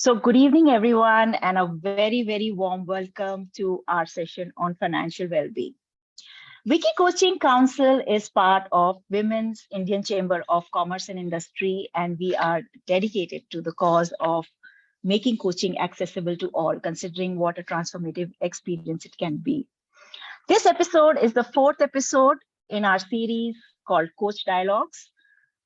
Good evening, everyone, and a very warm welcome to our session on financial well-being. Wiki Coaching Council is part of Women's Indian Chamber of Commerce and Industry, and we are dedicated to the cause of making coaching accessible to all, considering what a transformative experience it can be. This episode is the fourth episode in our series called Coach Dialogues.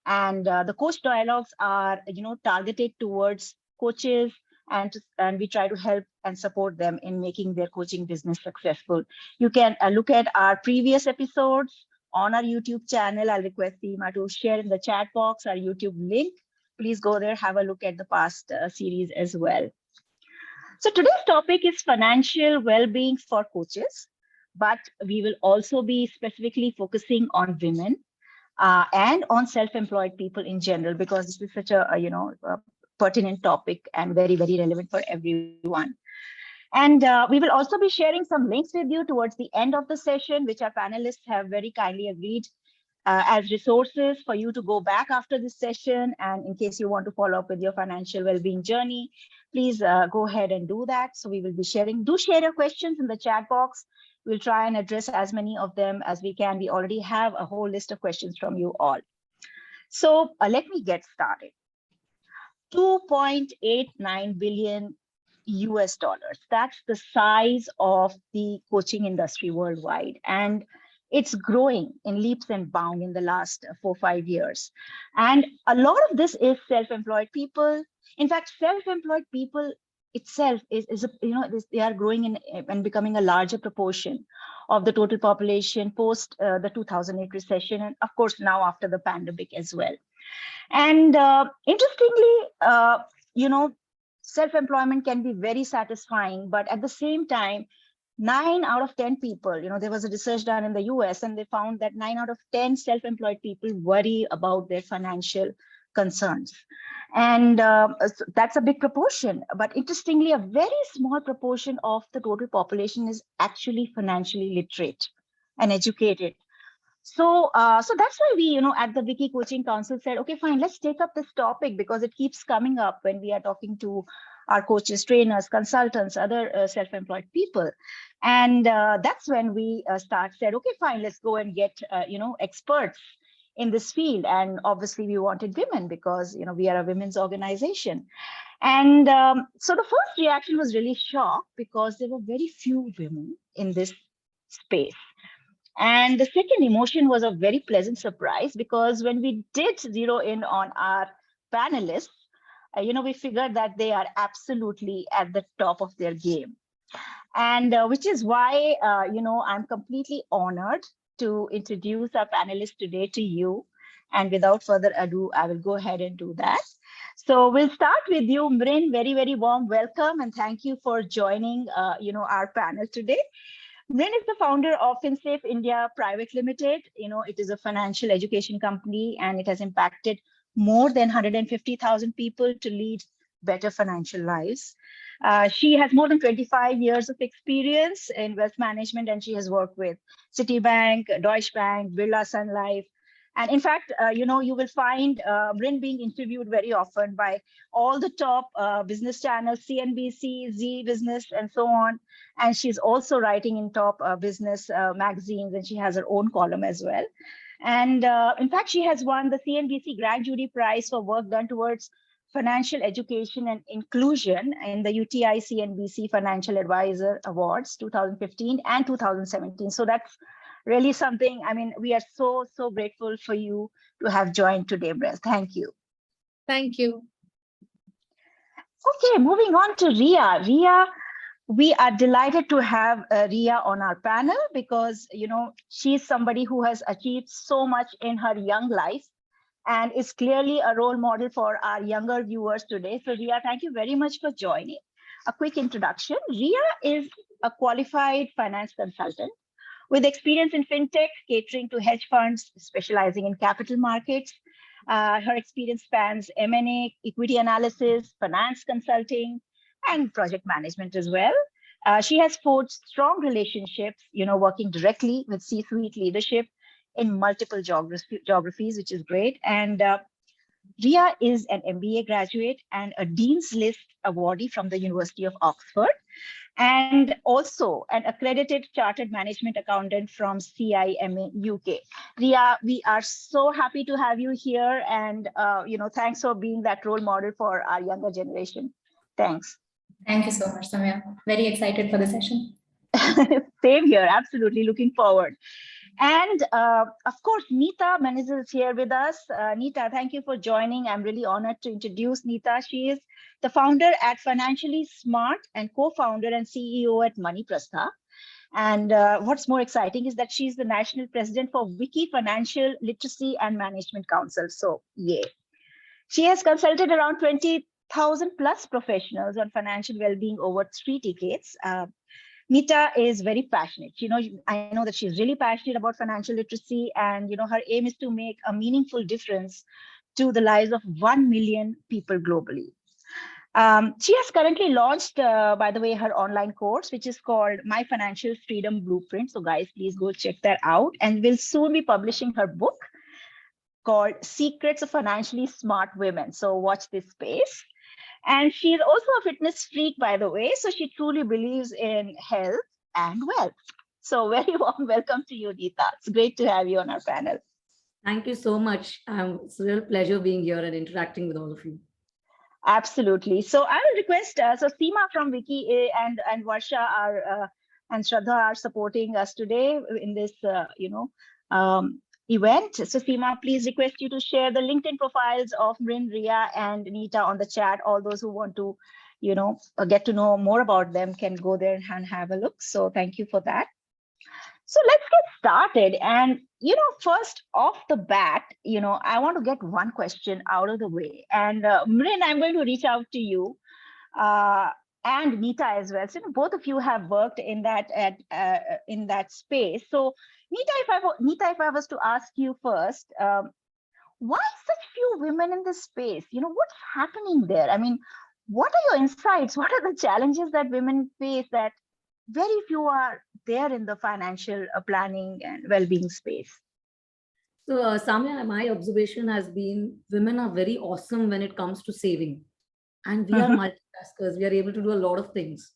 And the coach dialogues are targeted towards coaches, and we try to help and support them in making their coaching business successful. You can look at our previous episodes on our YouTube channel. I'll request Seema to share in the chat box our YouTube link. Please go there, have a look at the past series as well. So today's topic is financial well-being for coaches, but we will also be specifically focusing on women and on self-employed people in general, because this is such a pertinent topic and very relevant for everyone. And we will also be sharing some links with you towards the end of the session, which our panelists have very kindly agreed as resources for you to go back after this session. And in case you want to follow up with your financial well-being journey, please go ahead and do that. So we will be sharing. Do share your questions in the chat box. We'll try and address as many of them as we can. We already have a whole list of questions from you all. So let me get started. $2.89 billion US dollars. That's the size of the coaching industry worldwide. And it's growing in leaps and bounds in the last 4-5 years. And a lot of this is self-employed people. In fact, self-employed people itself they are growing and becoming a larger proportion of the total population post the 2008 recession, and of course now after the pandemic as well. And interestingly, self-employment can be very satisfying, but at the same time, 9 out of 10 people, there was a research done in the US, and they found that 9 out of 10 self-employed people worry about their financial concerns. And that's a big proportion. But interestingly, a very small proportion of the total population is actually financially literate and educated. So that's why we, at the Wiki Coaching Council said, okay, fine, let's take up this topic because it keeps coming up when we are talking to our coaches, trainers, consultants, other self-employed people. And that's when we said, okay, fine, let's go and get, experts in this field. And obviously we wanted women because, we are a women's organization. And so the first reaction was really shocked because there were very few women in this space. And the second emotion was a very pleasant surprise because when we did zero in on our panelists, we figured that they are absolutely at the top of their game. And which is why, I'm completely honored to introduce our panelists today to you. And without further ado, I will go ahead and do that. So we'll start with you, Mrin. Very warm welcome. And thank you for joining, our panel today. Mrin is the founder of Finsafe India Private Limited. It is a financial education company, and it has impacted more than 150,000 people to lead better financial lives. She has more than 25 years of experience in wealth management, and she has worked with Citibank, Deutsche Bank, Birla Sun Life. And in fact, you will find Mrin being interviewed very often by all the top business channels, CNBC, Z Business, and so on. And she's also writing in top business magazines, and she has her own column as well. And in fact, she has won the CNBC Grand Jury Prize for work done towards financial education and inclusion in the UTI CNBC Financial Advisor Awards 2015 and 2017. So that's really something. I mean, we are so grateful for you to have joined today, Brez. Thank you. Thank you. Okay, moving on to Ria. Ria, we are delighted to have Ria on our panel because, she's somebody who has achieved so much in her young life and is clearly a role model for our younger viewers today. So Ria, thank you very much for joining. A quick introduction. Ria is a qualified finance consultant with experience in fintech, catering to hedge funds, specializing in capital markets. Her experience spans M&A, equity analysis, finance consulting, and project management as well. She has forged strong relationships, working directly with C-suite leadership in multiple geographies, which is great. And Ria is an MBA graduate and a Dean's List awardee from the University of Oxford, and also an accredited chartered management accountant from CIMA UK. Ria, we are so happy to have you here, and thanks for being that role model for our younger generation. Thanks. Thank you so much, Samya. Very excited for the session. Same here, absolutely looking forward. And of course, Nita Menezes is here with us. Nita, thank you for joining. I'm really honored to introduce Nita. She is the founder at Financially Smart and co-founder and CEO at Money Prastha. And what's more exciting is that she's the national president for Wiki Financial Literacy and Management Council. So, yeah. She has consulted around 20,000 plus professionals on financial well-being over 3 decades. Nita is very passionate. I know that she's really passionate about financial literacy, and her aim is to make a meaningful difference to the lives of 1 million people globally. She has currently launched, by the way, her online course, which is called My Financial Freedom Blueprint. So guys, please go check that out. And will soon be publishing her book called Secrets of Financially Smart Women. So watch this space. And she is also a fitness freak, by the way. So she truly believes in health and wealth. So very warm welcome to you, Nita. It's great to have you on our panel. Thank you so much. It's a real pleasure being here and interacting with all of you. Absolutely. So I will request, so Seema from Wiki and Varsha are, and Shraddha are supporting us today in this, event. So Seema, please request you to share the LinkedIn profiles of Mrin, Ria, and Nita on the chat. All those who want to, get to know more about them can go there and have a look. So thank you for that. So let's get started. And, first off the bat, I want to get one question out of the way. And Mrin, I'm going to reach out to you and Nita as well. So both of you have worked in that space. So Nita, if I was to ask you first, why such few women in this space? What's happening there? I mean, what are your insights? What are the challenges that women face that very few are there in the financial planning and well-being space? So, Samya, my observation has been women are very awesome when it comes to saving. And we are multitaskers. We are able to do a lot of things.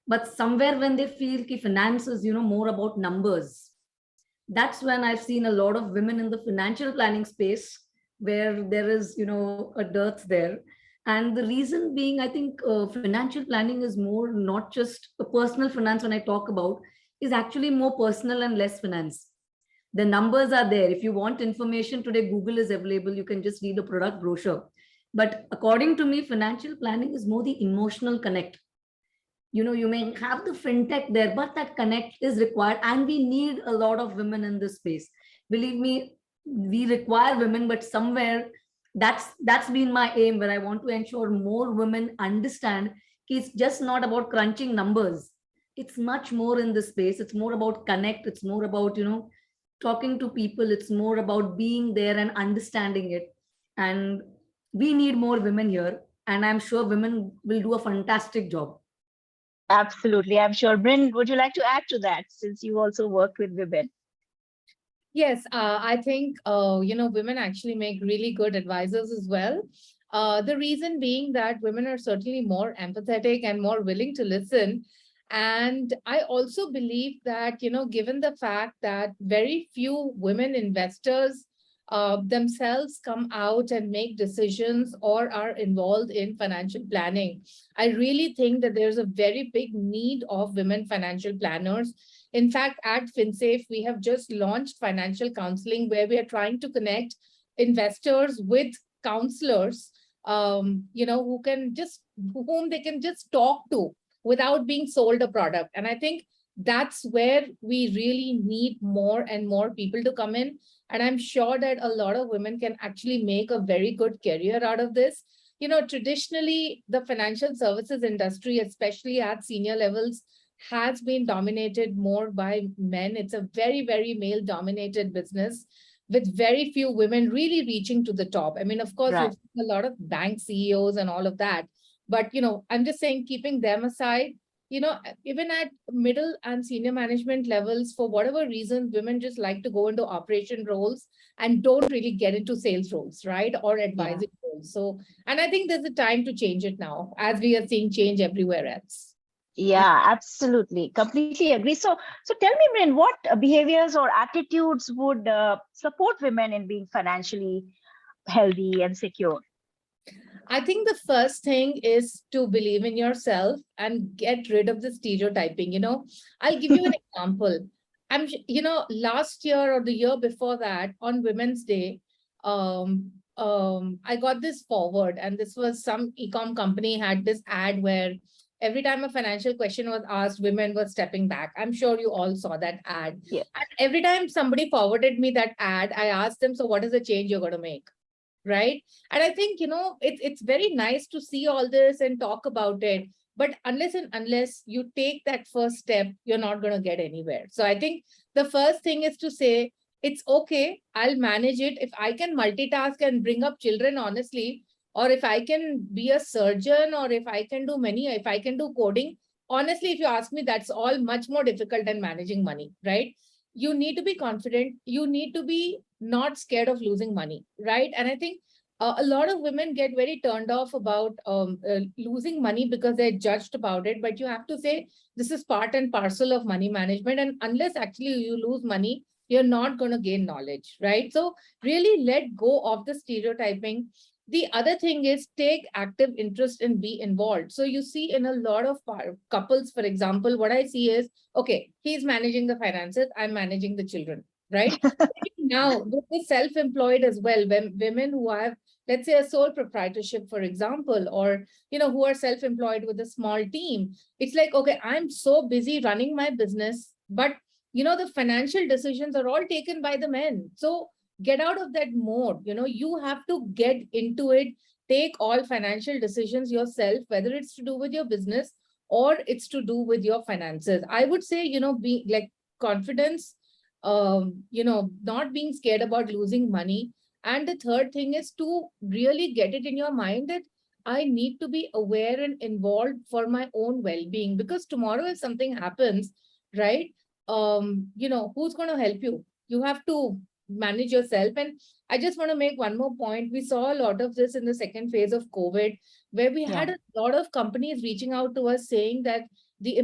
But somewhere when they feel that finance is, more about numbers, that's when I've seen a lot of women in the financial planning space where there is, a dearth there. And the reason being, I think financial planning is more not just a personal finance when I talk about, is actually more personal and less finance. The numbers are there. If you want information today, Google is available. You can just read the product brochure. But according to me, financial planning is more the emotional connect. You may have the fintech there, but that connect is required. And we need a lot of women in this space. Believe me, we require women, but somewhere that's been my aim, where I want to ensure more women understand it's just not about crunching numbers. It's much more in this space. It's more about connect. It's more about, talking to people. It's more about being there and understanding it. And we need more women here. And I'm sure women will do a fantastic job. Absolutely. I'm sure. Bryn, would you like to add to that, since you also worked with women? Yes, I think, women actually make really good advisors as well. The reason being that women are certainly more empathetic and more willing to listen. And I also believe that, given the fact that very few women investors themselves come out and make decisions or are involved in financial planning, I really think that there's a very big need of women financial planners. In fact, at Finsafe, we have just launched financial counseling, where we are trying to connect investors with counselors, whom they can just talk to without being sold a product. And I think that's where we really need more and more people to come in. And I'm sure that a lot of women can actually make a very good career out of this. Traditionally, the financial services industry, especially at senior levels, has been dominated more by men. It's a very, very male-dominated business with very few women really reaching to the top. I mean, of course, right, we've seen a lot of bank CEOs and all of that. But, I'm just saying, keeping them aside, even at middle and senior management levels, for whatever reason, women just like to go into operation roles and don't really get into sales roles, right? Or advisory roles. So, and I think there's a time to change it now, as we are seeing change everywhere else. Yeah, absolutely. Completely agree. So tell me, Mrin, what behaviors or attitudes would support women in being financially healthy and secure? I think the first thing is to believe in yourself and get rid of the stereotyping. I'll give you an example. Last year or the year before that, on Women's Day, I got this forward, and this was some e-com company had this ad where every time a financial question was asked, women were stepping back. I'm sure you all saw that ad. Yeah. And every time somebody forwarded me that ad, I asked them, so what is the change you're going to make? Right. And I think, it's very nice to see all this and talk about it. But unless you take that first step, you're not going to get anywhere. So I think the first thing is to say, it's okay, I'll manage it. If I can multitask and bring up children honestly, or if I can be a surgeon, or if I can do coding, honestly, if you ask me, that's all much more difficult than managing money, right? You need to be confident. You need to be not scared of losing money, right? And I think a lot of women get very turned off about losing money because they're judged about it. But you have to say this is part and parcel of money management. And unless actually you lose money, you're not going to gain knowledge, right? So really let go of the stereotyping. The other thing is take active interest and be involved. So you see in a lot of couples, for example, what I see is, okay, he's managing the finances, I'm managing the children, right? Now, with the self-employed as well, when women who have, let's say, a sole proprietorship, for example, or, who are self-employed with a small team, it's like, okay, I'm so busy running my business, but, the financial decisions are all taken by the men. So get out of that mode. You have to get into it, take all financial decisions yourself, whether it's to do with your business or it's to do with your finances. I would say, be like confidence, not being scared about losing money. And the third thing is to really get it in your mind that I need to be aware and involved for my own well-being, because tomorrow if something happens, right, who's going to help you? You have to manage yourself. And I just want to make one more point. We saw a lot of this in the second phase of COVID, where we had a lot of companies reaching out to us saying that the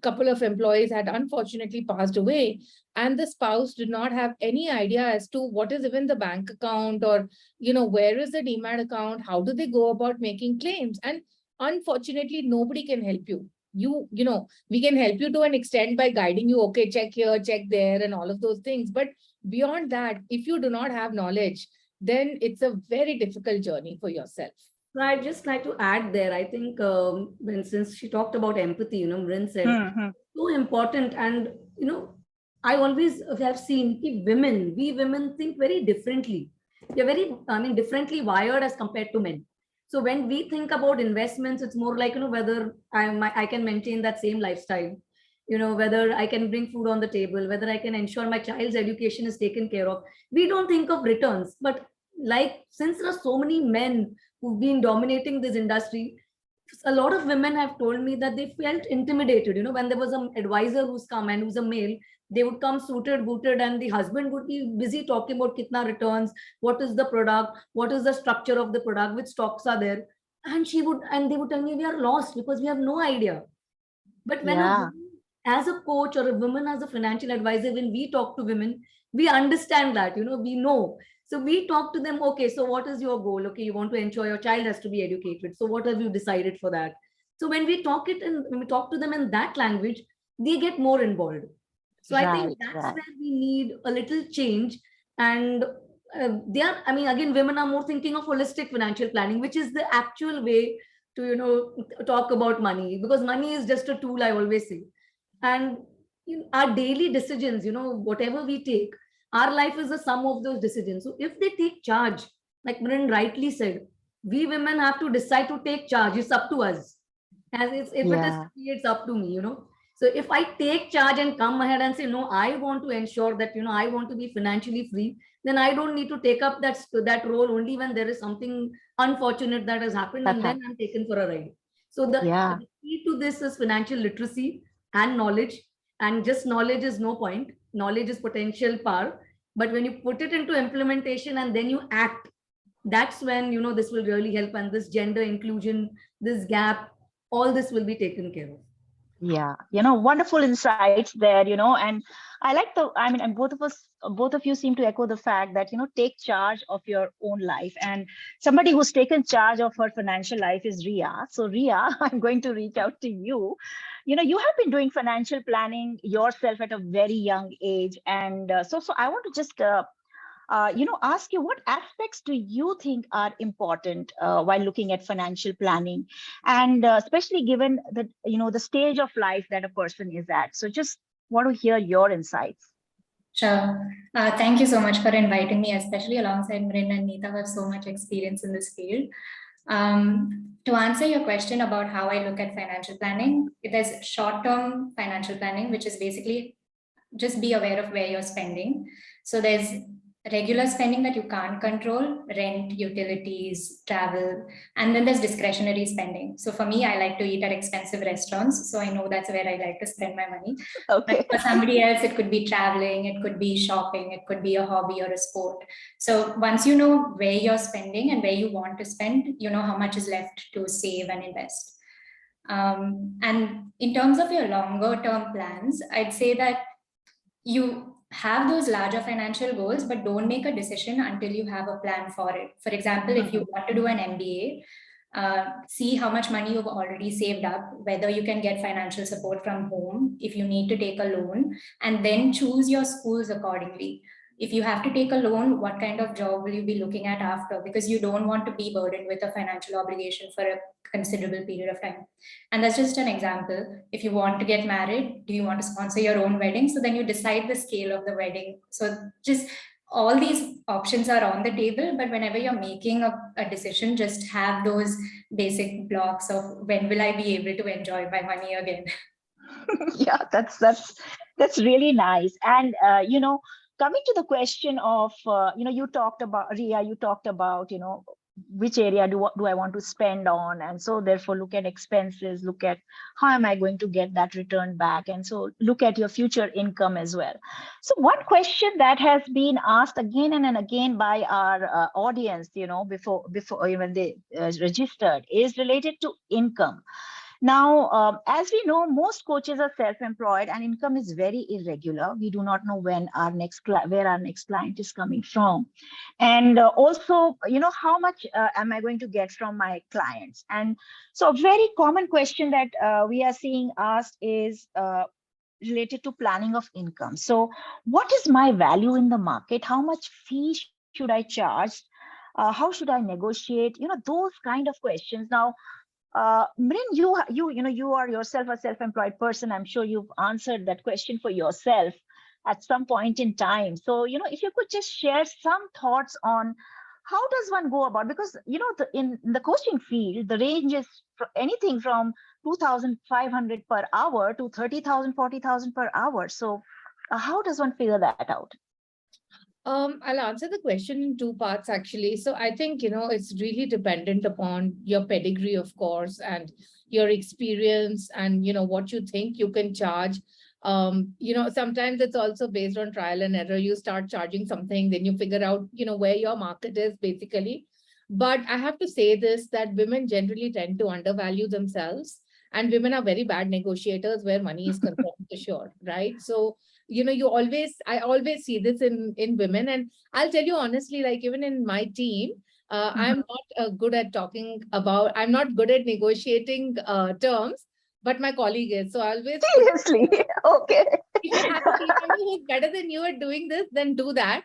couple of employees had unfortunately passed away, and the spouse did not have any idea as to what is even the bank account, or, where is the demat account? How do they go about making claims? And unfortunately, nobody can help you. We can help you to an extent by guiding you, okay, check here, check there, and all of those things. But beyond that, if you do not have knowledge, then it's a very difficult journey for yourself. So I'd just like to add there, I think since she talked about empathy, Mrin said, so important. And, I always have seen we women think very differently. We are very, differently wired as compared to men. So when we think about investments, it's more like, whether I can maintain that same lifestyle, whether I can bring food on the table, whether I can ensure my child's education is taken care of. We don't think of returns. But like, since there are so many men who've been dominating this industry, a lot of women have told me that they felt intimidated. When there was an advisor who's come and who's a male, they would come suited, booted, and the husband would be busy talking about kitna returns, what is the product, what is the structure of the product, which stocks are there. And they would tell me, we are lost because we have no idea. But when a woman, as a coach, or a woman as a financial advisor, when we talk to women, we understand that, we know. So we talk to them, okay, so what is your goal? Okay, you want to ensure your child has to be educated. So what have you decided for that? So when we talk to them in that language, they get more involved. So I think that's where we need a little change. And again, women are more thinking of holistic financial planning, which is the actual way to, talk about money, because money is just a tool, I always say. And our daily decisions, whatever we take, our life is the sum of those decisions. So if they take charge, like Mrin rightly said, we women have to decide to take charge. It's up to us. As it's up to me, So if I take charge and come ahead and say, no, I want to ensure that, I want to be financially free, then I don't need to take up that role only when there is something unfortunate that has happened, and then I'm taken for a ride. So the key to this is financial literacy and knowledge. And just knowledge is no point. Knowledge is potential power. But when you put it into implementation and then you act, that's when, this will really help, and this gender inclusion, this gap, all this will be taken care of. Yeah, wonderful insights there, and I like and both of you seem to echo the fact that, take charge of your own life. And somebody who's taken charge of her financial life is Ria. So Ria, I'm going to reach out to you. You have been doing financial planning yourself at a very young age. And so I want to just ask you, what aspects do you think are important while looking at financial planning, and especially given the the stage of life that a person is at? So just want to hear your insights. Sure. Thank you so much for inviting me, especially alongside Mrin and Nita, who have so much experience in this field. To answer your question about how I look at financial planning, there's short-term financial planning, which is basically just be aware of where you're spending. So there's regular spending that you can't control, rent, utilities, travel, and then there's discretionary spending. So for me, I like to eat at expensive restaurants, so I know that's where I like to spend my money. Okay. But for somebody else, it could be traveling, it could be shopping, it could be a hobby or a sport. So once you know where you're spending and where you want to spend, you know how much is left to save and invest. And in terms of your longer term plans, I'd say that you have those larger financial goals, but don't make a decision until you have a plan for it. For example, if you want to do an MBA, see how much money you've already saved up, whether you can get financial support from home, if you need to take a loan, and then choose your schools accordingly. If you have to take a loan, what kind of job will you be looking at after? Because you don't want to be burdened with a financial obligation for a considerable period of time. And that's just an example. If you want to get married, do you want to sponsor your own wedding? So then you decide the scale of the wedding. So just all these options are on the table, but whenever you're making a decision, just have those basic blocks of when will I be able to enjoy my money again? Yeah, that's really nice. And coming to the question of you talked about, Ria, you talked about which area do I want to spend on, and so therefore look at expenses, look at how am I going to get that return back, and so look at your future income as well. So one question that has been asked again and again by our audience, before even they registered, is related to income. Now, as we know, most coaches are self-employed and income is very irregular. We do not know when where our next client is coming from. And also, how much am I going to get from my clients? And so a very common question that we are seeing asked is related to planning of income. So what is my value in the market? How much fee should I charge? How should I negotiate? Those kind of questions. Now, Mrin, you are yourself a self-employed person. I'm sure you've answered that question for yourself at some point in time. So, if you could just share some thoughts on how does one go about, because, in the coaching field, the range is anything from 2,500 per hour to 30,000, 40,000 per hour. So how does one figure that out? I'll answer the question in two parts, actually. So I think, it's really dependent upon your pedigree, of course, and your experience and, what you think you can charge. Sometimes it's also based on trial and error. You start charging something, then you figure out, where your market is basically. But I have to say this, that women generally tend to undervalue themselves, and women are very bad negotiators where money is concerned, for sure, right? So I always see this in women, and I'll tell you honestly, like even in my team, I'm not good at I'm not good at negotiating terms, but my colleague is. So I always Seriously, okay. if you have a team member who's better than you at doing this, then do that.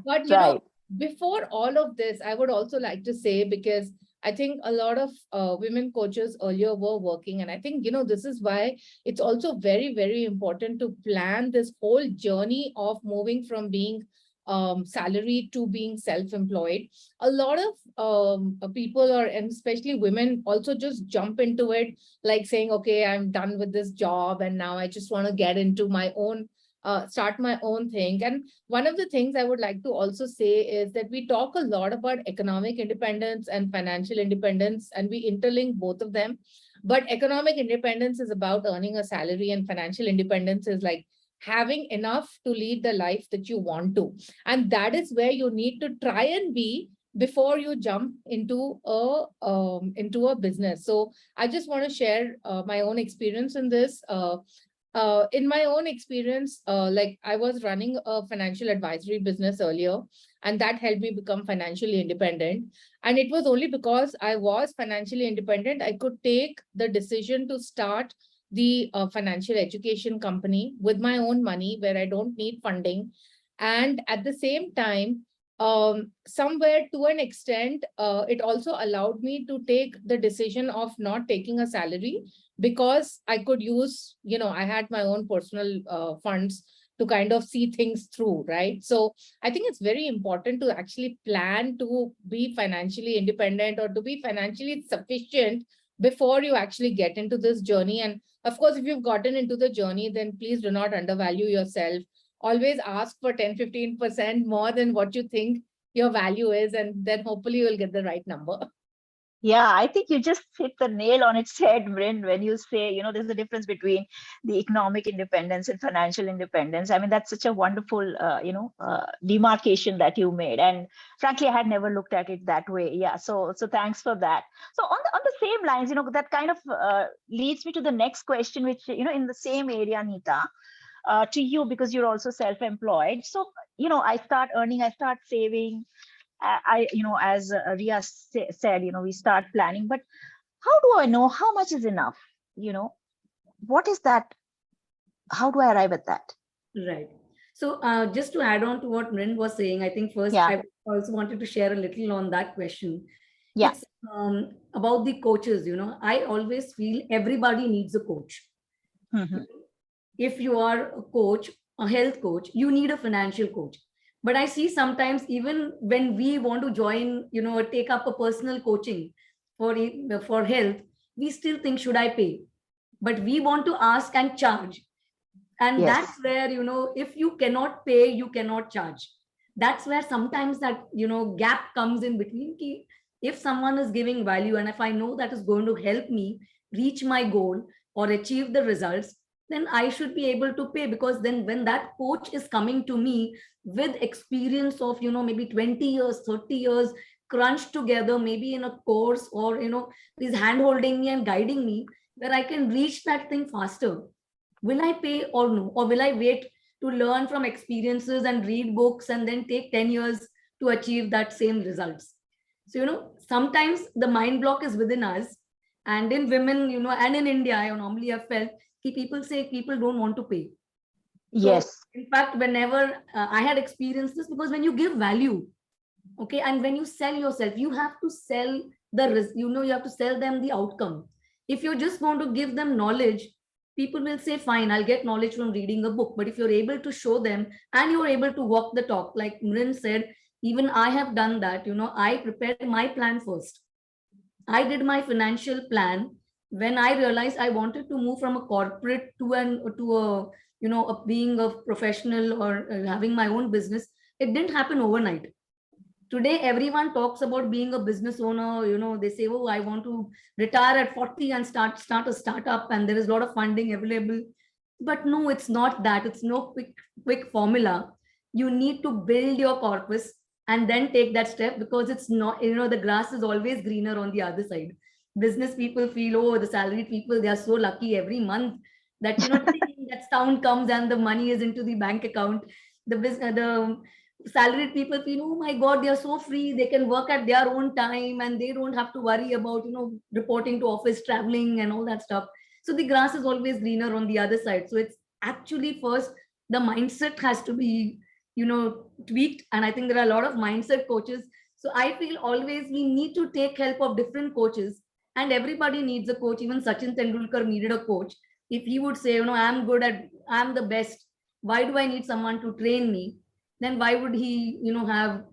But Right. before all of this, I would also like to say, because I think a lot of women coaches earlier were working. And I think, this is why it's also very, very important to plan this whole journey of moving from being salaried to being self-employed. A lot of people, and especially women, also just jump into it, like saying, okay, I'm done with this job and now I just want to get into my own start my own thing. And one of the things I would like to also say is that we talk a lot about economic independence and financial independence, and we interlink both of them. But economic independence is about earning a salary, and financial independence is like having enough to lead the life that you want to. And that is where you need to try and be before you jump into a business. So I just want to share my own experience in this. In my own experience, like I was running a financial advisory business earlier, and that helped me become financially independent. And it was only because I was financially independent, I could take the decision to start the financial education company with my own money, where I don't need funding. And at the same time, somewhere to an extent, it also allowed me to take the decision of not taking a salary, because I could use, I had my own personal funds to kind of see things through, right? So I think it's very important to actually plan to be financially independent or to be financially sufficient before you actually get into this journey. And of course, if you've gotten into the journey, then please do not undervalue yourself. Always ask for 10-15% more than what you think your value is, and then hopefully you'll get the right number. Yeah, I think you just hit the nail on its head, Bryn, when you say, there's a difference between the economic independence and financial independence. I mean, that's such a wonderful, demarcation that you made. And frankly, I had never looked at it that way. Yeah, so thanks for that. So on the same lines, that kind of leads me to the next question, which, in the same area, Nita, to you, because you're also self-employed. So, I start earning, I start saving. As Ria said, we start planning, but how do I know how much is enough? What is that? How do I arrive at that? Right. So just to add on to what Mrin was saying, I think first Yeah. I also wanted to share a little on that question. Yeah. It's about the coaches. I always feel everybody needs a coach. Mm-hmm. If you are a coach, a health coach, you need a financial coach. But I see sometimes even when we want to join, take up a personal coaching for health, we still think, should I pay? But we want to ask and charge. And Yes. that's where, if you cannot pay, you cannot charge. That's where sometimes that, gap comes in between. If someone is giving value and if I know that is going to help me reach my goal or achieve the results, then I should be able to pay, because then when that coach is coming to me with experience of, maybe 20 years, 30 years, crunched together, maybe in a course, or, he's hand holding me and guiding me, where I can reach that thing faster. Will I pay or no? Or will I wait to learn from experiences and read books and then take 10 years to achieve that same results? So, sometimes the mind block is within us. And in women, and in India, I normally have felt people say people don't want to pay. Yes. So, in fact, whenever I had experienced this, because when you give value, okay, and when you sell yourself, you have to sell you have to sell them the outcome. If you're just going to give them knowledge, people will say, fine, I'll get knowledge from reading a book. But if you're able to show them and you're able to walk the talk, like Mrin said, even I have done that. I prepared my plan first. I did my financial plan when I realized I wanted to move from a corporate to being a professional or having my own business. It didn't happen overnight. Today everyone talks about being a business owner. They say, oh, I want to retire at 40 and start a startup, and there is a lot of funding available. But no, it's not that. It's no quick formula. You need to build your corpus and then take that step, because it's not, the grass is always greener on the other side. Business people feel, oh, the salaried people, they are so lucky every month that that sound comes and the money is into the bank account. The salaried people feel, oh my god, they are so free, they can work at their own time and they don't have to worry about reporting to office, traveling and all that stuff. So the grass is always greener on the other side. So it's actually first the mindset has to be tweaked, and I think there are a lot of mindset coaches. So I feel always we need to take help of different coaches, and everybody needs a coach. Even Sachin Tendulkar needed a coach. If he would say, I'm the best, why do I need someone to train me? Then why would he have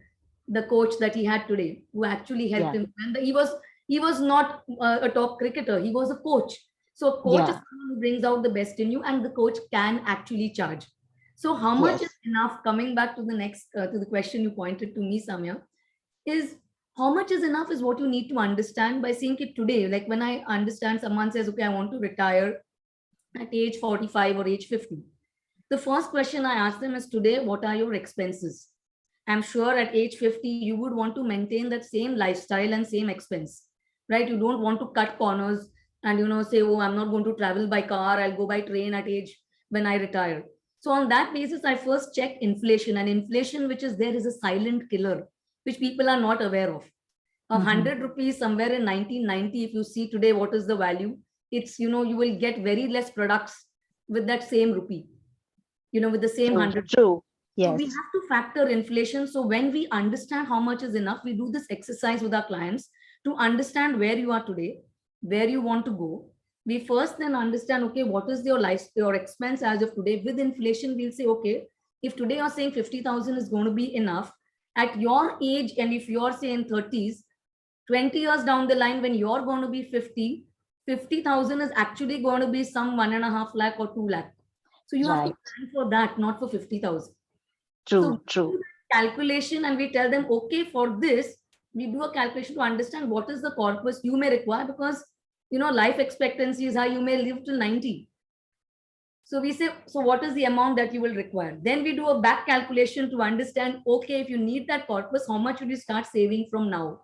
the coach that he had today, who actually helped him? And he was not a top cricketer, he was a coach. So a coach is someone who brings out the best in you, and the coach can actually charge. So how much is enough? Coming back to the next to the question you pointed to me, Samya, is how much is enough is what you need to understand by seeing it today. Like when I understand someone says, okay, I want to retire at age 45 or age 50. The first question I ask them is, today, what are your expenses? I'm sure at age 50, you would want to maintain that same lifestyle and same expense, right? You don't want to cut corners and, say, oh, I'm not going to travel by car. I'll go by train at age when I retire. So on that basis, I first check inflation, and inflation, which is there, is a silent killer, which people are not aware of. 100 rupees somewhere in 1990, if you see today, what is the value? It's, you will get very less products with that same rupee, with the same 100. True. So we Yes. have to factor inflation. So when we understand how much is enough, we do this exercise with our clients to understand where you are today, where you want to go. We first then understand, okay, what is your life, your expense as of today? With inflation, we'll say, okay, if today you're saying 50,000 is going to be enough, at your age, and if you're saying 30s, 20 years down the line, when you're going to be 50,000 is actually going to be some 1.5 lakh or 2 lakh. So you have to plan for that, not for 50,000. True. So we do calculation and we tell them, okay, for this, we do a calculation to understand what is the corpus you may require, because, life expectancy is high, you may live till 90. So we say, so what is the amount that you will require? Then we do a back calculation to understand, okay, if you need that corpus, how much would you start saving from now?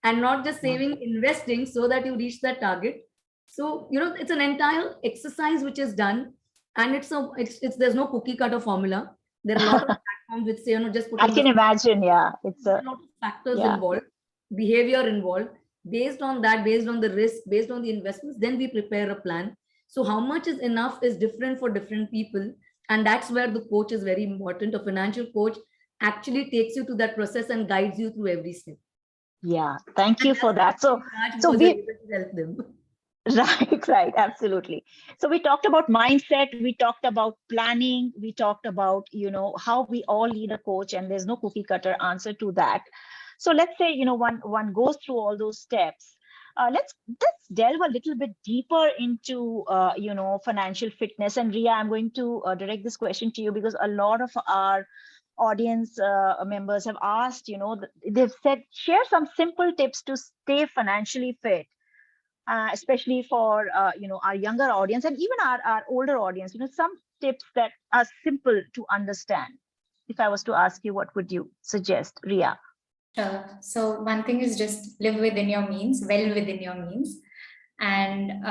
And not just saving, investing so that you reach that target. So, it's an entire exercise which is done, and there's no cookie cutter formula. There are a lot of platforms which say, just put I in can imagine. Yeah. It's a lot of factors yeah. involved, behavior involved. Based on that, based on the risk, based on the investments, then we prepare a plan. So how much is enough is different for different people. And that's where the coach is very important. A financial coach actually takes you to that process and guides you through every step. Yeah, thank you for that. So we help them. Right, absolutely. So we talked about mindset, we talked about planning, we talked about, how we all need a coach, and there's no cookie cutter answer to that. So let's say, one goes through all those steps. Let's delve a little bit deeper into, financial fitness. And Ria, I'm going to direct this question to you, because a lot of our audience members have asked, they've said, share some simple tips to stay financially fit. Especially for our younger audience, and even our older audience, some tips that are simple to understand. If I was to ask you, what would you suggest, Ria? Sure. So one thing is just live within your means, well within your means, and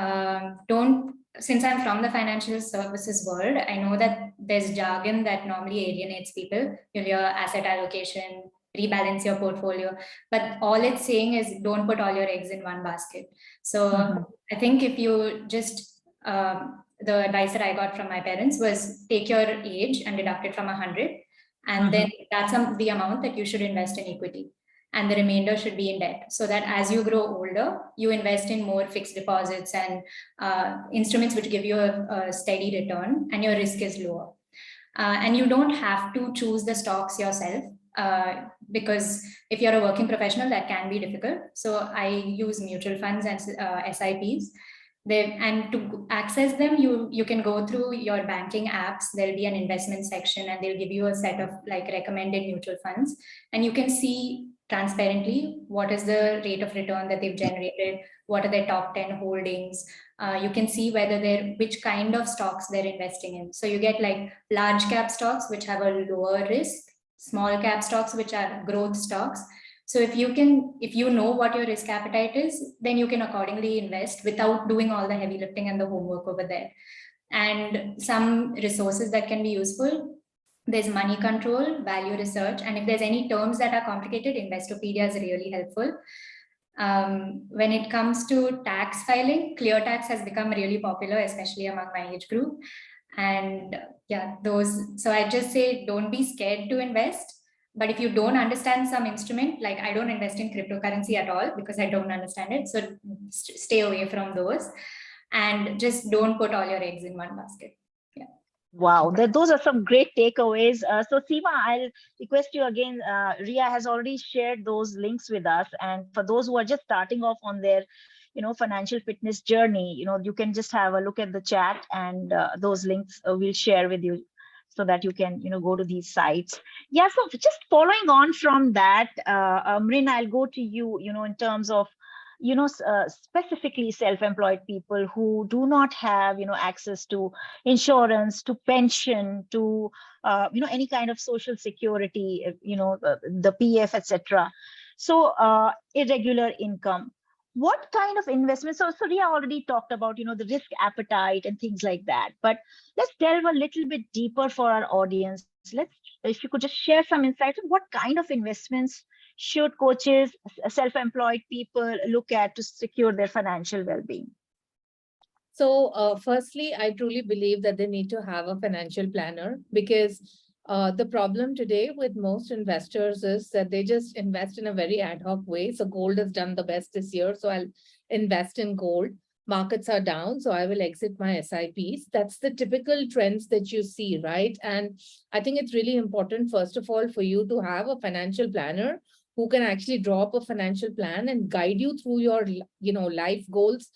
don't. Since I'm from the financial services world, I know that there's jargon that normally alienates people. You'll hear asset allocation, rebalance your portfolio, but all it's saying is don't put all your eggs in one basket. So I think if you just the advice that I got from my parents was take your age and deduct it from 100, and then that's the amount that you should invest in equity, and the remainder should be in debt, so that as you grow older, you invest in more fixed deposits and instruments which give you a steady return, and your risk is lower. And you don't have to choose the stocks yourself, because if you're a working professional, that can be difficult. So I use mutual funds and SIPs. And to access them, you can go through your banking apps. There'll be an investment section, and they'll give you a set of recommended mutual funds, and you can see transparently what is the rate of return that they've generated, what are their top 10 holdings. You can see which kind of stocks they're investing in. So you get large cap stocks, which have a lower risk, small cap stocks, which are growth stocks. So if you know what your risk appetite is, then you can accordingly invest without doing all the heavy lifting and the homework over there. And some resources that can be useful: there's money control, value research, and if there's any terms that are complicated, Investopedia is really helpful. When it comes to tax filing, ClearTax has become really popular, especially among my age group. And yeah, so I just say, don't be scared to invest. But if you don't understand some instrument, I don't invest in cryptocurrency at all because I don't understand it. So stay away from those, and just don't put all your eggs in one basket. Yeah. Wow, those are some great takeaways. So Seema, I'll request you again. Ria has already shared those links with us. And for those who are just starting off on their, financial fitness journey, you can just have a look at the chat, and those links we'll share with you, so that you can, go to these sites. Yeah, so just following on from that, Mrin, I'll go to you, in terms of, specifically self-employed people who do not have, access to insurance, to pension, to, any kind of social security, the PF, etc. So irregular income. What kind of investments? So Ria already talked about, the risk appetite and things like that. But let's delve a little bit deeper for our audience. If you could just share some insights on what kind of investments should coaches, self-employed people look at to secure their financial well-being? So, firstly, I truly believe that they need to have a financial planner, because the problem today with most investors is that they just invest in a very ad hoc way. So gold has done the best this year, so I'll invest in gold. Markets are down, so I will exit my SIPs. That's the typical trends that you see, right? And I think it's really important, first of all, for you to have a financial planner who can actually draw up a financial plan and guide you through your, life goals,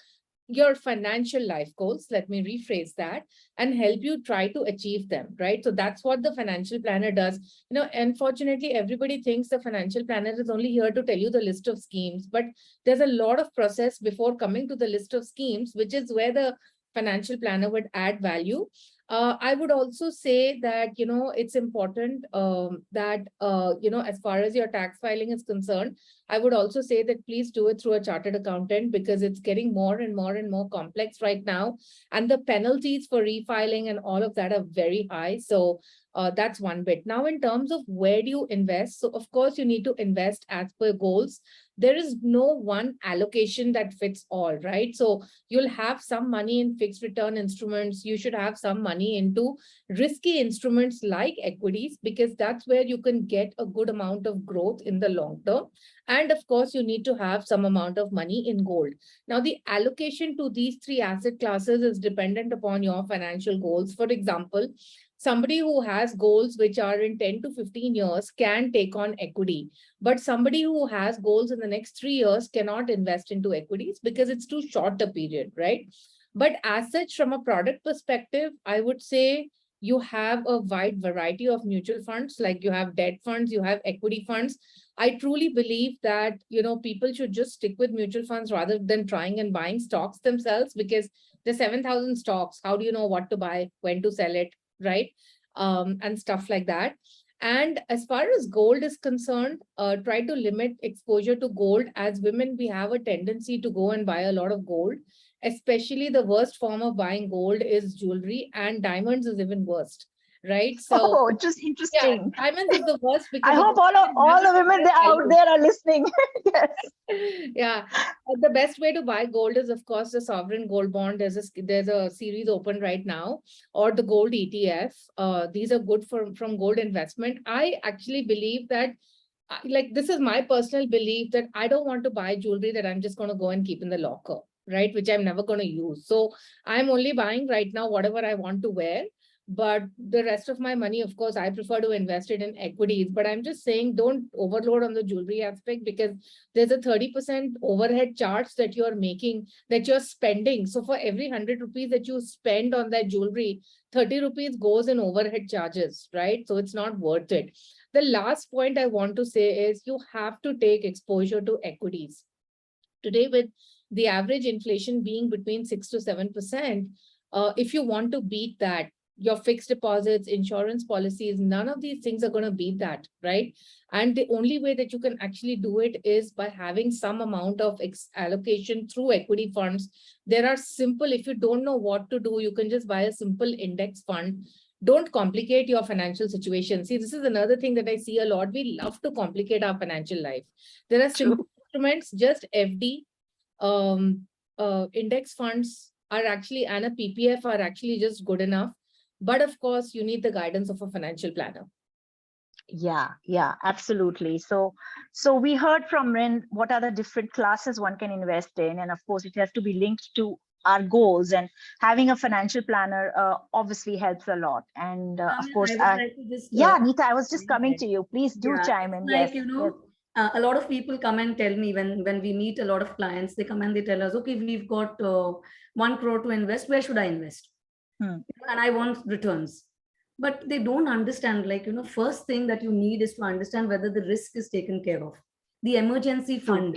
your financial life goals, let me rephrase that, and help you try to achieve them, right? So that's what the financial planner does. Unfortunately, everybody thinks the financial planner is only here to tell you the list of schemes, but there's a lot of process before coming to the list of schemes, which is where the financial planner would add value. I would also say that, it's important that, as far as your tax filing is concerned, I would also say that please do it through a chartered accountant, because it's getting more and more and more complex right now. And the penalties for refiling and all of that are very high. So that's one bit. Now, in terms of where do you invest? So of course, you need to invest as per goals. There is no one allocation that fits all, right? So you'll have some money in fixed return instruments. You should have some money into risky instruments like equities, because that's where you can get a good amount of growth in the long term. And of course, you need to have some amount of money in gold. Now, the allocation to these three asset classes is dependent upon your financial goals. For example, somebody who has goals which are in 10 to 15 years can take on equity, but somebody who has goals in the next 3 years cannot invest into equities because it's too short a period, right? But as such, from a product perspective, I would say you have a wide variety of mutual funds, like you have debt funds, you have equity funds. I truly believe that, people should just stick with mutual funds rather than trying and buying stocks themselves, because there's 7,000 stocks. How do you know what to buy, when to sell it, right? And stuff like that. And as far as gold is concerned, try to limit exposure to gold. As women, we have a tendency to go and buy a lot of gold. Especially the worst form of buying gold is jewelry, and diamonds is even worst, right? So Oh, just yeah, interesting. diamonds is the worst I because hope all the women out there are listening. Yes. Yeah, the best way to buy gold is, of course, the sovereign gold bond. There's a series open right now, or the gold ETF. These are good from gold investment. I actually believe that, like, this is my personal belief, that I don't want to buy jewelry that I'm just going to go and keep in the locker, right? Which I'm never going to use. So I'm only buying right now whatever I want to wear. But the rest of my money, of course, I prefer to invest it in equities. But I'm just saying, don't overload on the jewelry aspect, because there's a 30% overhead charge that you're making, that you're spending. So for every 100 rupees that you spend on that jewelry, 30 rupees goes in overhead charges, right? So it's not worth it. The last point I want to say is you have to take exposure to equities. Today, with the average inflation being between 6 to 7%, if you want to beat that, your fixed deposits, insurance policies, none of these things are going to beat that, right? And the only way that you can actually do it is by having some amount of allocation through equity funds. There are simple, if you don't know what to do, you can just buy a simple index fund. Don't complicate your financial situation. See, this is another thing that I see a lot. We love to complicate our financial life. There are simple instruments, just FD, index funds are actually, and a PPF are actually just good enough. But of course, you need the guidance of a financial planner. Yeah, absolutely. So we heard from Rin what are the different classes one can invest in, and of course, it has to be linked to our goals. And having a financial planner obviously helps a lot. And of course, I would like to just, yeah, Nita, I was just coming to you. Please do chime in. Like, Yes. A lot of people come and tell me, when we meet a lot of clients, they come and they tell us, okay, we've got 1 crore to invest. Where should I invest? And I want returns. But they don't understand, like, first thing that you need is to understand whether the risk is taken care of. The emergency fund,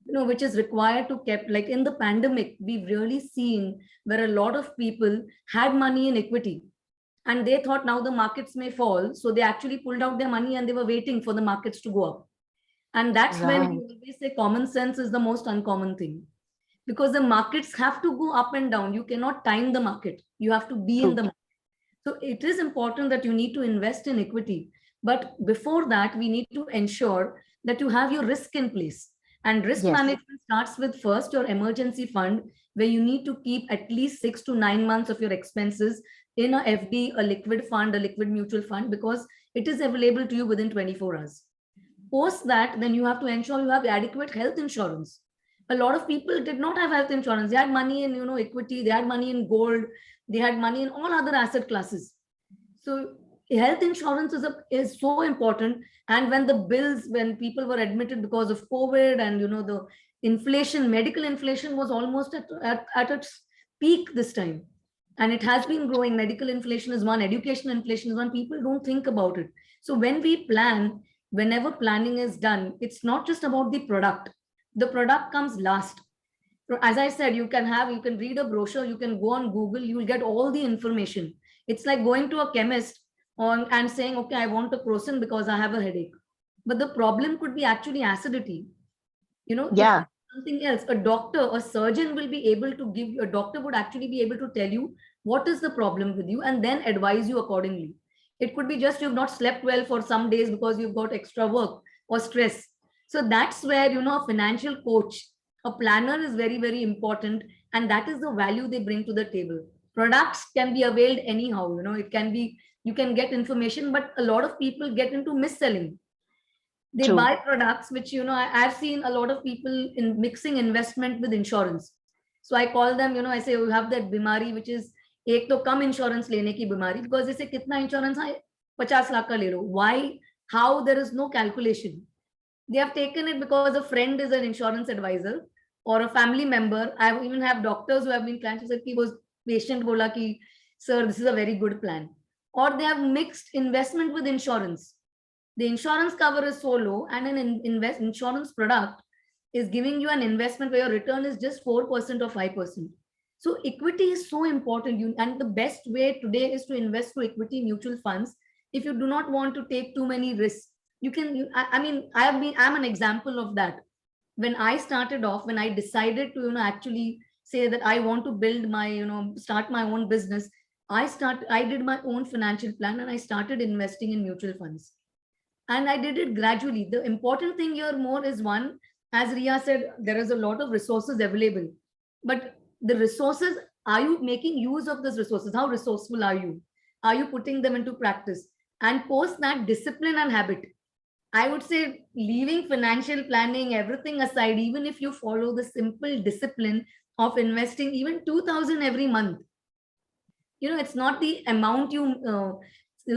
which is required to keep, like in the pandemic, we've really seen where a lot of people had money in equity and they thought now the markets may fall. So they actually pulled out their money and they were waiting for the markets to go up. And that's when Right. we always say common sense is the most uncommon thing, because the markets have to go up and down. You cannot time the market. You have to be in True. the market. So it is important that you need to invest in equity. But before that, we need to ensure that you have your risk in place. And risk Yes. management starts with first your emergency fund, where you need to keep at least 6 to 9 months of your expenses in a FD, a liquid fund, a liquid mutual fund, because it is available to you within 24 hours. Post that, then you have to ensure you have adequate health insurance. A lot of people did not have health insurance. They had money in, equity, they had money in gold, they had money in all other asset classes. So health insurance is so important. And when the bills, when people were admitted because of COVID, and the inflation, medical inflation was almost at its peak this time. And it has been growing. Medical inflation is one, education inflation is one. People don't think about it. So when we plan, whenever planning is done, it's not just about the product. The product comes last. So as I said, you can read a brochure, you can go on Google, you will get all the information. It's like going to a chemist and saying, okay, I want a crocin because I have a headache. But the problem could be actually acidity. It could Yeah. be something else. A doctor, a surgeon will be able to give you, a doctor would actually be able to tell you what is the problem with you and then advise you accordingly. It could be just you've not slept well for some days because you've got extra work or stress. So that's where, a financial coach, a planner is very, very important. And that is the value they bring to the table. Products can be availed anyhow, it can be, you can get information, but a lot of people get into mis-selling. They True. buy products which, I've seen a lot of people in mixing investment with insurance. So I call them, I say, you have that bimari, which is एक तो कम insurance लेने की बीमारी, because they say कितना insurance है, 50 लाख का ले लो. Why? How? There is no calculation. They have taken it because a friend is an insurance advisor or a family member. I even have doctors who have been clients who said कि वो patient बोला कि sir, this is a very good plan. Or they have mixed investment with insurance. The insurance cover is so low, and an insurance product is giving you an investment where your return is just 4% or 5%. So equity is so important. And the best way today is to invest to equity mutual funds. If you do not want to take too many risks, I'm an example of that. When I started off, when I decided to, actually say that I want to build my, start my own business, I did my own financial plan and I started investing in mutual funds. And I did it gradually. The important thing here more is, one, as Ria said, there is a lot of resources available, but the resources, are you making use of those resources? How resourceful are you? Are you putting them into practice? And post that, discipline and habit. I would say, leaving financial planning, everything aside, even if you follow the simple discipline of investing even 2,000 every month, it's not the amount you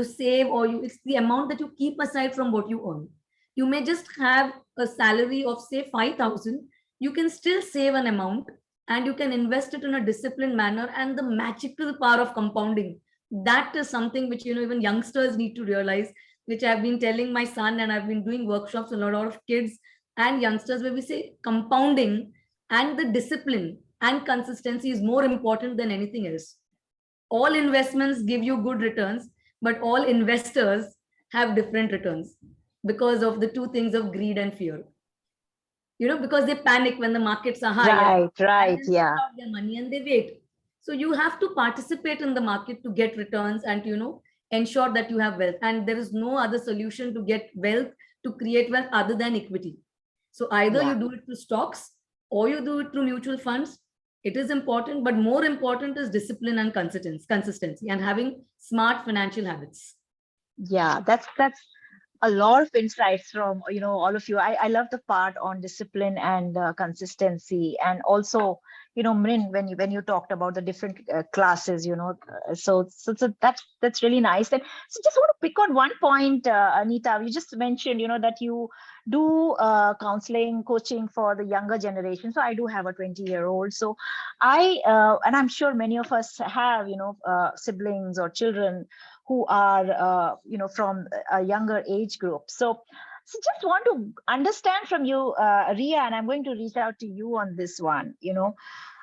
save, or it's the amount that you keep aside from what you earn. You may just have a salary of say 5,000. You can still save an amount and you can invest it in a disciplined manner. And the magical power of compounding, that is something which, even youngsters need to realize, which I've been telling my son, and I've been doing workshops with a lot of kids and youngsters, where we say compounding and the discipline and consistency is more important than anything else. All investments give you good returns, but all investors have different returns because of the two things of greed and fear. Because they panic when the markets are high, Right. and Right. then they Yeah. put out their money and they wait. So you have to participate in the market to get returns and to, ensure that you have wealth. And there is no other solution to get wealth, to create wealth, other than equity. So either you Yeah. do it through stocks or you do it through mutual funds. It is important, but more important is discipline and consistency, and having smart financial habits. Yeah. That's a lot of insights from all of you. I love the part on discipline and consistency, and also Mrin, when you talked about the different classes, so that's really nice. And so just want to pick on one point, Anita. You just mentioned that you do counseling, coaching for the younger generation. So I do have a 20-year-old, so and I'm sure many of us have siblings or children who are from a younger age group. So So just want to understand from you, Ria, and I'm going to reach out to you on this one.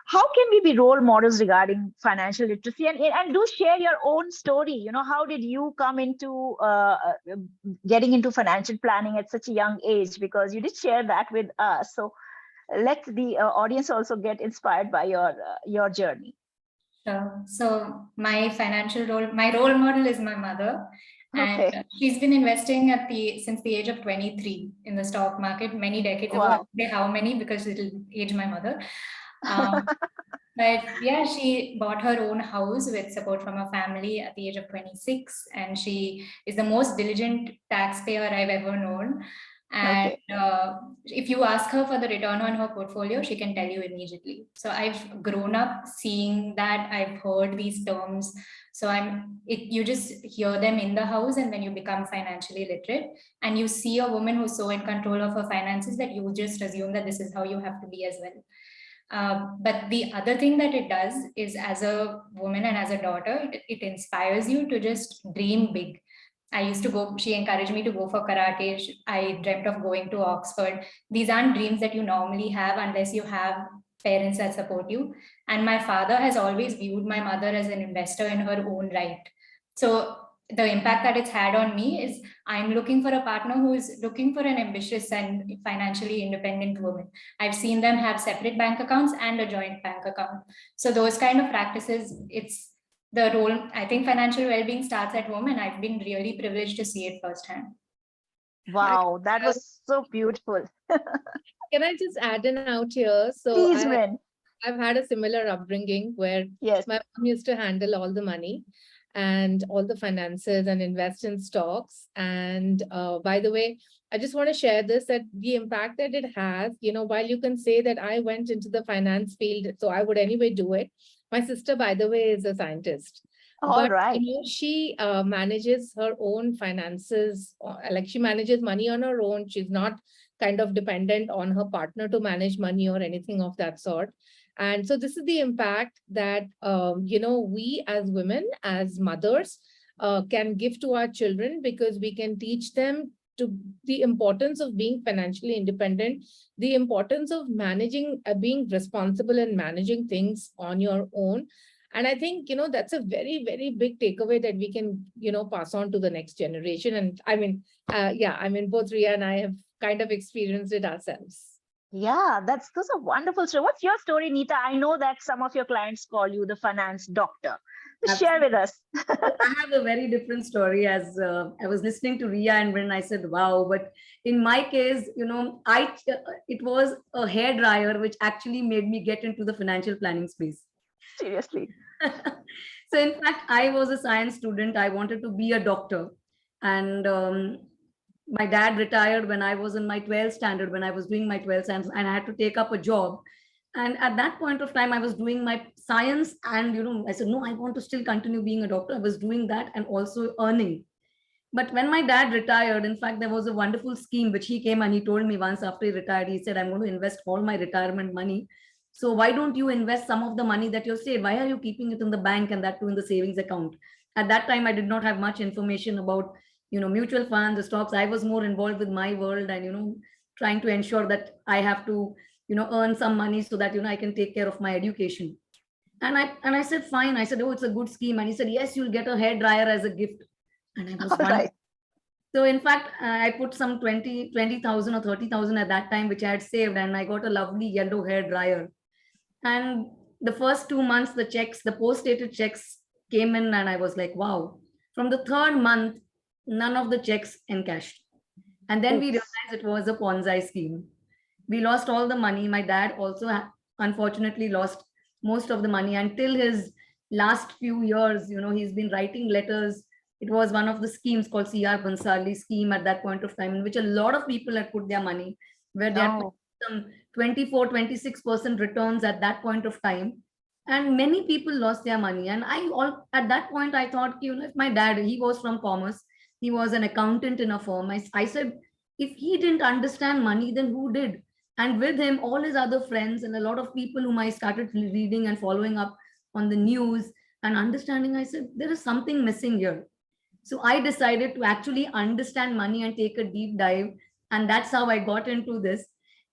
How can we be role models regarding financial literacy, and do share your own story? How did you come into getting into financial planning at such a young age? Because you did share that with us. So let the audience also get inspired by your journey. Sure. So my role model is my mother, and Okay. she's been investing since the age of 23 in the stock market many decades ago. I Wow. won't say how many because it'll age my mother. Um, but yeah, she bought her own house with support from her family at the age of 26, and she is the most diligent taxpayer I've ever known. And Okay. if you ask her for the return on her portfolio, she can tell you immediately. So I've grown up seeing that. I've heard these terms. So you just hear them in the house, and then you become financially literate, and you see a woman who's so in control of her finances that you just assume that this is how you have to be as well. But the other thing that it does is, as a woman and as a daughter, it inspires you to just dream big. I used to go, she encouraged me to go for karate. I dreamt of going to Oxford. These aren't dreams that you normally have unless you have parents that support you. And my father has always viewed my mother as an investor in her own right. So the impact that it's had on me is I'm looking for a partner who is looking for an ambitious and financially independent woman. I've seen them have separate bank accounts and a joint bank account. So those kind of practices, it's the role. I think financial well-being starts at home, and I've been really privileged to see it firsthand. Wow, that was so beautiful. Can I just add in out here? So Please, Min. I've had a similar upbringing where Yes. my mom used to handle all the money and all the finances and invest in stocks. And by the way, I just want to share this, that the impact that it has, while you can say that I went into the finance field, so I would anyway do it. My sister, by the way, is a scientist. All But right. she manages her own finances, like she manages money on her own. She's not kind of dependent on her partner to manage money or anything of that sort. And so this is the impact that, we as women, as mothers, can give to our children, because we can teach them to the importance of being financially independent, the importance of managing, being responsible and managing things on your own. And I think, that's a very, very big takeaway that we can, pass on to the next generation. And I mean, both Ria and I have kind of experienced it ourselves. Yeah, that's a wonderful story. What's your story, Nita? I know that some of your clients call you the finance doctor. Just share with us. I have a very different story. As I was listening to Ria, and when I said, wow, but in my case, it was a hair dryer which actually made me get into the financial planning space. Seriously. So in fact, I was a science student. I wanted to be a doctor. And my dad retired when I was in my 12th standard, when I was doing my 12th standard, and I had to take up a job. And at that point of time, I was doing my science, and I said, no, I want to still continue being a doctor. I was doing that and also earning. But when my dad retired, in fact, there was a wonderful scheme which he came and he told me once after he retired, he said, I'm going to invest all my retirement money. So why don't you invest some of the money that you've saved? Why are you keeping it in the bank, and that too in the savings account? At that time, I did not have much information about, mutual funds, the stocks. I was more involved with my world and, trying to ensure that I have to, earn some money so that, I can take care of my education. And I said, fine. I said, oh, it's a good scheme. And he said, yes, you'll get a hair dryer as a gift. And I was All right. So in fact, I put some 20,000 or 30,000 at that time, which I had saved, and I got a lovely yellow hair dryer. And the first 2 months, the post-dated checks came in, and I was like, wow. From the third month, none of the checks encashed. And then we Oops. realized it was a Ponzi scheme. We lost all the money. My dad also unfortunately lost most of the money until his last few years. He's been writing letters. It was one of the schemes called C.R. Bansali scheme at that point of time, in which a lot of people had put their money, where they had put some 24, 26% returns at that point of time. And many people lost their money. And at that point, I thought, if my dad, he was from commerce, he was an accountant in a firm. I said, if he didn't understand money, then who did? And with him, all his other friends and a lot of people whom I started reading and following up on the news and understanding, I said, there is something missing here. So I decided to actually understand money and take a deep dive And that's how I got into this.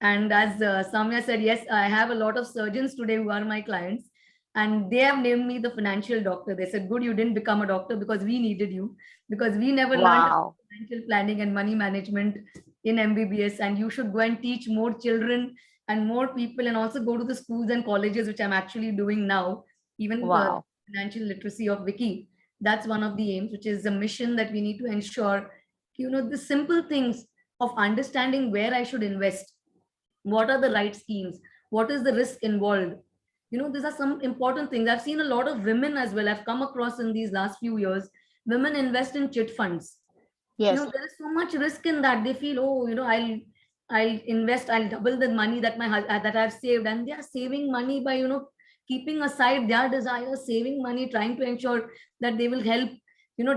And as Samya said, yes, I have a lot of surgeons today who are my clients, and they have named me the financial doctor. They said, good, you didn't become a doctor because we needed you, because we never learned Wow. financial planning and money management in MBBS, and you should go and teach more children and more people, and also go to the schools and colleges, which I'm actually doing now, even Wow. financial literacy of Vicky. That's one of the aims, which is a mission that we need to ensure, the simple things of understanding where I should invest, what are the right schemes, what is the risk involved. These are some important things. I've seen a lot of women as well. I've come across in these last few years, women invest in chit funds. Yes. There is so much risk in that. They feel, oh, I'll invest, I'll double the money that that I've saved, and they are saving money by keeping aside their desires, saving money, trying to ensure that they will help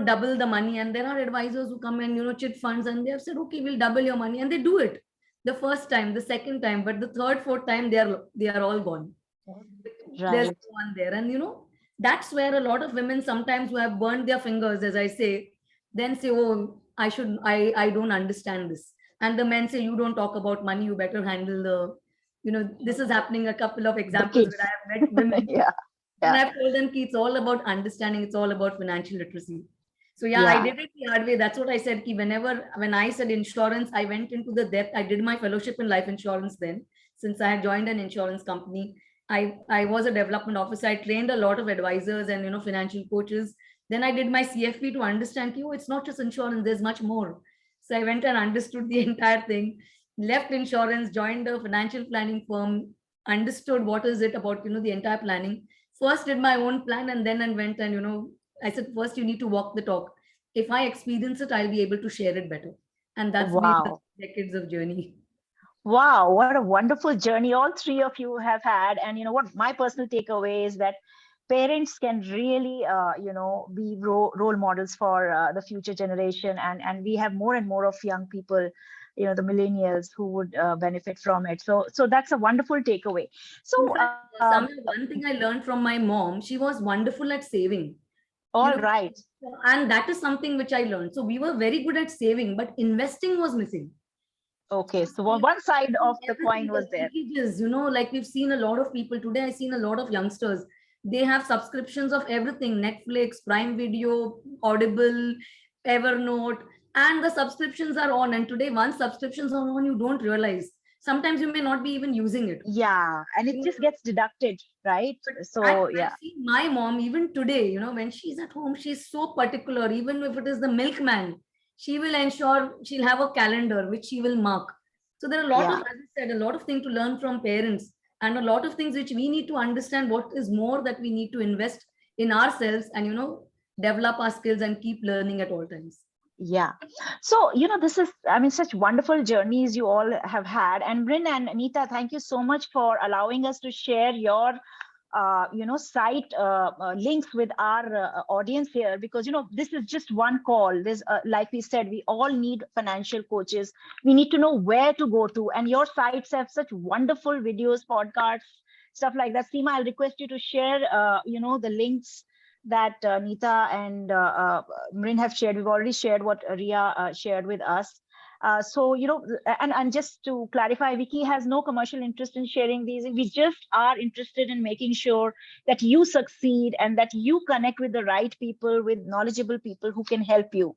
double the money. And there are advisors who come and chit funds, and they have said, okay, we'll double your money, and they do it the first time, the second time, but the third, fourth time they are all gone. There's Right. no one there. And that's where a lot of women sometimes who have burned their fingers, as I say, then say, oh, I don't understand this. And the men say, you don't talk about money, you better handle the, this is happening, a couple of The examples kids. where I have met women. Yeah. And Yeah. I've told them, it's all about understanding, it's all about financial literacy. So yeah, I Yeah. did it the hard way. That's what I said. When I said insurance, I went into the depth. I did my fellowship in life insurance then, since I had joined an insurance company. I was a development officer. I trained a lot of advisors and financial coaches. Then I did my CFP to understand, it's not just insurance, there's much more. So I went and understood the entire thing, left insurance, joined a financial planning firm, understood what is it about, the entire planning. First did my own plan, and then I went and, I said, first you need to walk the talk. If I experience it, I'll be able to share it better. And that's been the Wow. decades of journey. Wow, what a wonderful journey all three of you have had. And you know what, my personal takeaway is that parents can really, be role models for the future generation. And we have more and more of young people, the millennials who would benefit from it. So that's a wonderful takeaway. In So, fact, Samir, one thing I learned from my mom, she was wonderful at saving. You all know, right. and that is something which I learned. So we were very good at saving, but investing was missing. Okay. So one side of the coin Everything, the was there. linkages, like we've seen a lot of people today. I've seen a lot of youngsters. They have subscriptions of everything: Netflix, Prime Video, Audible, Evernote, and the subscriptions are on. And today, once subscriptions are on, you don't realize. Sometimes you may not be even using it. Yeah. And it just gets deducted, right? But So, I've yeah. seen my mom even today, when she's at home, she's so particular. Even if it is the milkman, she will ensure she'll have a calendar which she will mark. So there are a lot of, Yeah. as I said, a lot of things to learn from parents, and a lot of things which we need to understand what is more that we need to invest in ourselves, and develop our skills and keep learning at all times. Yeah. So, this is, I mean, such wonderful journeys you all have had. And Bryn and Nita, thank you so much for allowing us to share your, site links with our audience here, because, this is just one call. There's, like we said, we all need financial coaches. We need to know where to go to. And your sites have such wonderful videos, podcasts, stuff like that. Seema, I'll request you to share, the links that Nita and Mrin have shared. We've already shared what Ria shared with us. So, and just to clarify, Vicky has no commercial interest in sharing these. We just are interested in making sure that you succeed and that you connect with the right people, with knowledgeable people who can help you.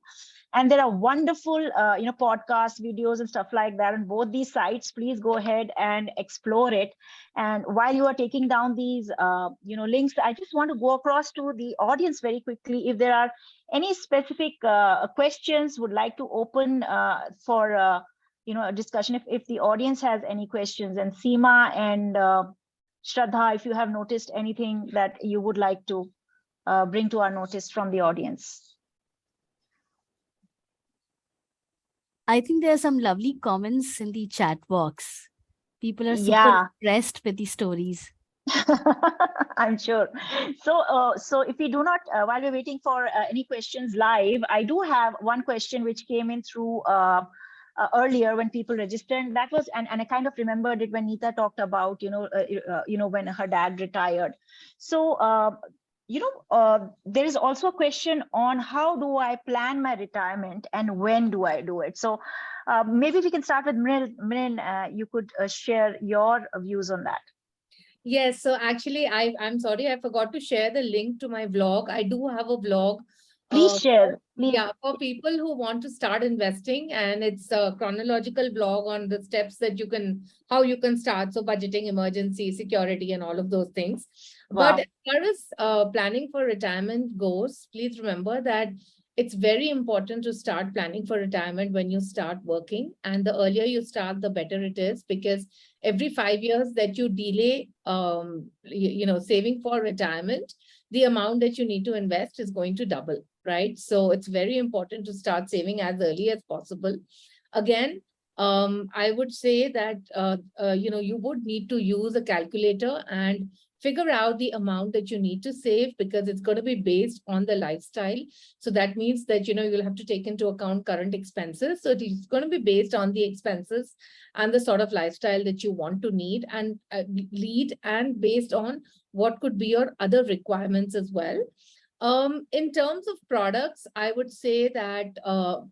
And there are wonderful podcast videos and stuff like that on both these sites. Please go ahead and explore it. And while you are taking down these links, I just want to go across to the audience very quickly. If there are any specific questions, would like to open for a discussion, if the audience has any questions. And Seema and Shraddha, if you have noticed anything that you would like to bring to our notice from the audience. I think there are some lovely comments in the chat box. People are super Yeah. impressed with the stories. I'm sure. So if we do not, while we're waiting for any questions live, I do have one question which came in through earlier when people registered. And that was, and I kind of remembered it when Nita talked about, when her dad retired. So there is also a question on how do I plan my retirement and when do I do it? So maybe we can start with Mrin. Mrin, you could share your views on that. Yes, so actually, I'm sorry, I forgot to share the link to my vlog. I do have a vlog. Please share. Please. Yeah, for people who want to start investing, and it's a chronological blog on the steps that how you can start. So budgeting, emergency, security, and all of those things. Wow. But as far as planning for retirement goes, please remember that it's very important to start planning for retirement when you start working. And the earlier you start, the better it is, because every 5 years that you delay, saving for retirement, the amount that you need to invest is going to double, right? So it's very important to start saving as early as possible. Again, I would say that, you would need to use a calculator and figure out the amount that you need to save, because it's going to be based on the lifestyle. So that means that, you'll have to take into account current expenses. So it's going to be based on the expenses and the sort of lifestyle that you want to need and lead, and based on what could be your other requirements as well. In terms of products, I would say that,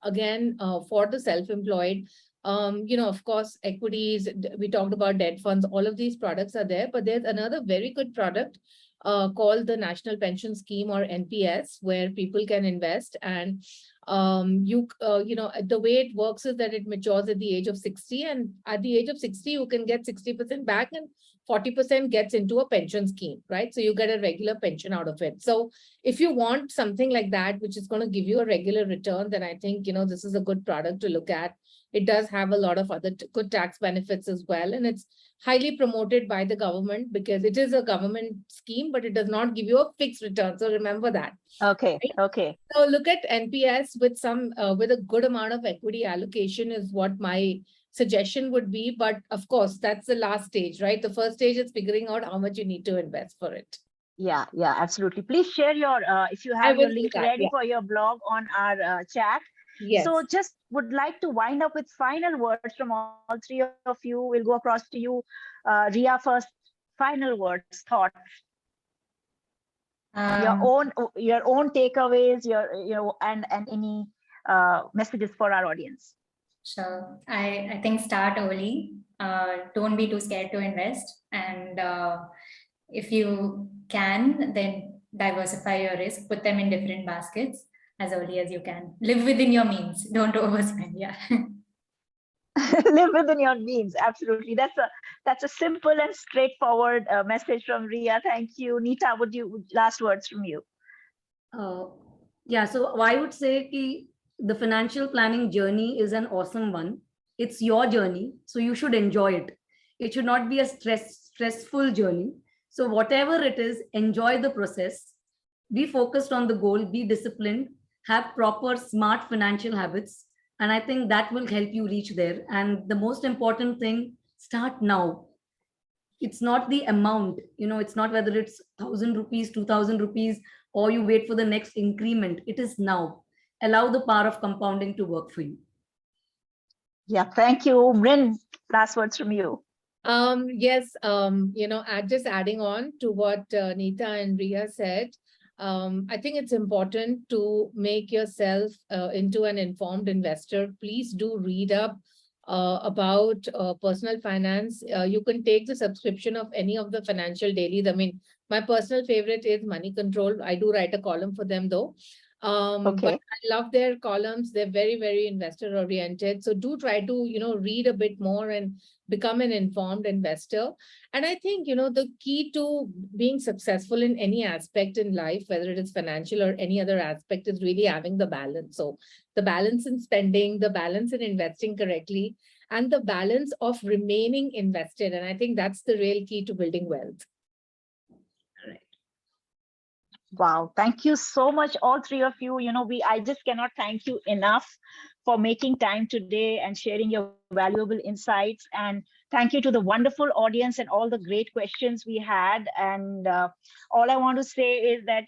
again, for the self-employed, of course, equities, we talked about debt funds, all of these products are there, but there's another very good product called the National Pension Scheme, or NPS, where people can invest. And the way it works is that it matures at the age of 60, and at the age of 60, you can get 60% back and 40% gets into a pension scheme, right? So you get a regular pension out of it. So if you want something like that, which is going to give you a regular return, then I think, this is a good product to look at. It does have a lot of other good tax benefits as well. And it's highly promoted by the government, because it is a government scheme, but it does not give you a fixed return. So remember that. Okay. Right? Okay. So look at NPS with with a good amount of equity allocation is what my suggestion would be. But of course, that's the last stage, right? The first stage is figuring out how much you need to invest for it. Yeah, absolutely. Please share your, if you have your link ready for your blog on our chat. Yes. So just would like to wind up with final words from all three of you. We'll go across to you. Ria first, final words, thoughts. Your own takeaways, and any messages for our audience. So I think start early. Don't be too scared to invest. And if you can, then diversify your risk, put them in different baskets as early as you can. Live within your means. Don't overspend. Yeah. Live within your means. Absolutely. That's a simple and straightforward message from Ria. Thank you. Nita, last words from you? Yeah, so I would say the financial planning journey is an awesome one. It's your journey, so you should enjoy it. It should not be a stressful journey. So whatever it is, enjoy the process. Be focused on the goal, be disciplined, have proper smart financial habits. And I think that will help you reach there. And the most important thing, start now. It's not the amount, it's not whether it's 1,000 rupees, 2,000 rupees, or you wait for the next increment. It is now. Allow the power of compounding to work for you. Yeah, thank you. Mrin, last words from you. Yes, just adding on to what Nita and Ria said, I think it's important to make yourself into an informed investor. Please do read up about personal finance. You can take the subscription of any of the financial dailies. I mean, my personal favorite is Money Control. I do write a column for them though. But I love their columns. They're very, very investor oriented. So do try to, read a bit more and become an informed investor. And I think, the key to being successful in any aspect in life, whether it is financial or any other aspect, is really having the balance. So the balance in spending, the balance in investing correctly, and the balance of remaining invested. And I think that's the real key to building wealth. Wow, thank you so much, all three of you. I just cannot thank you enough for making time today and sharing your valuable insights. And thank you to the wonderful audience and all the great questions we had. And all I want to say is that,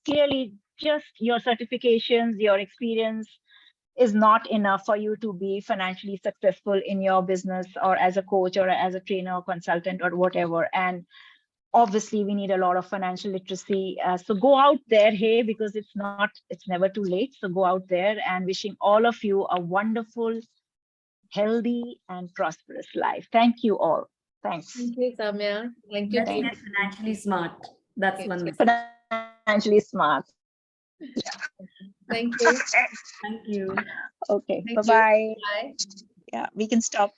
clearly just your certifications, your experience is not enough for you to be financially successful in your business or as a coach or as a trainer or consultant or whatever. And obviously we need a lot of financial literacy. So go out there, hey, because it's never too late. So go out there, and wishing all of you a wonderful, healthy and prosperous life. Thank you all. Thanks. Thank you, Samya. Thank you. Let's Team. get financially smart. That's Yes, one yes. message. Financially smart. Thank you. Thank you. Okay. Thank you. Bye-bye. Bye. Yeah, we can stop.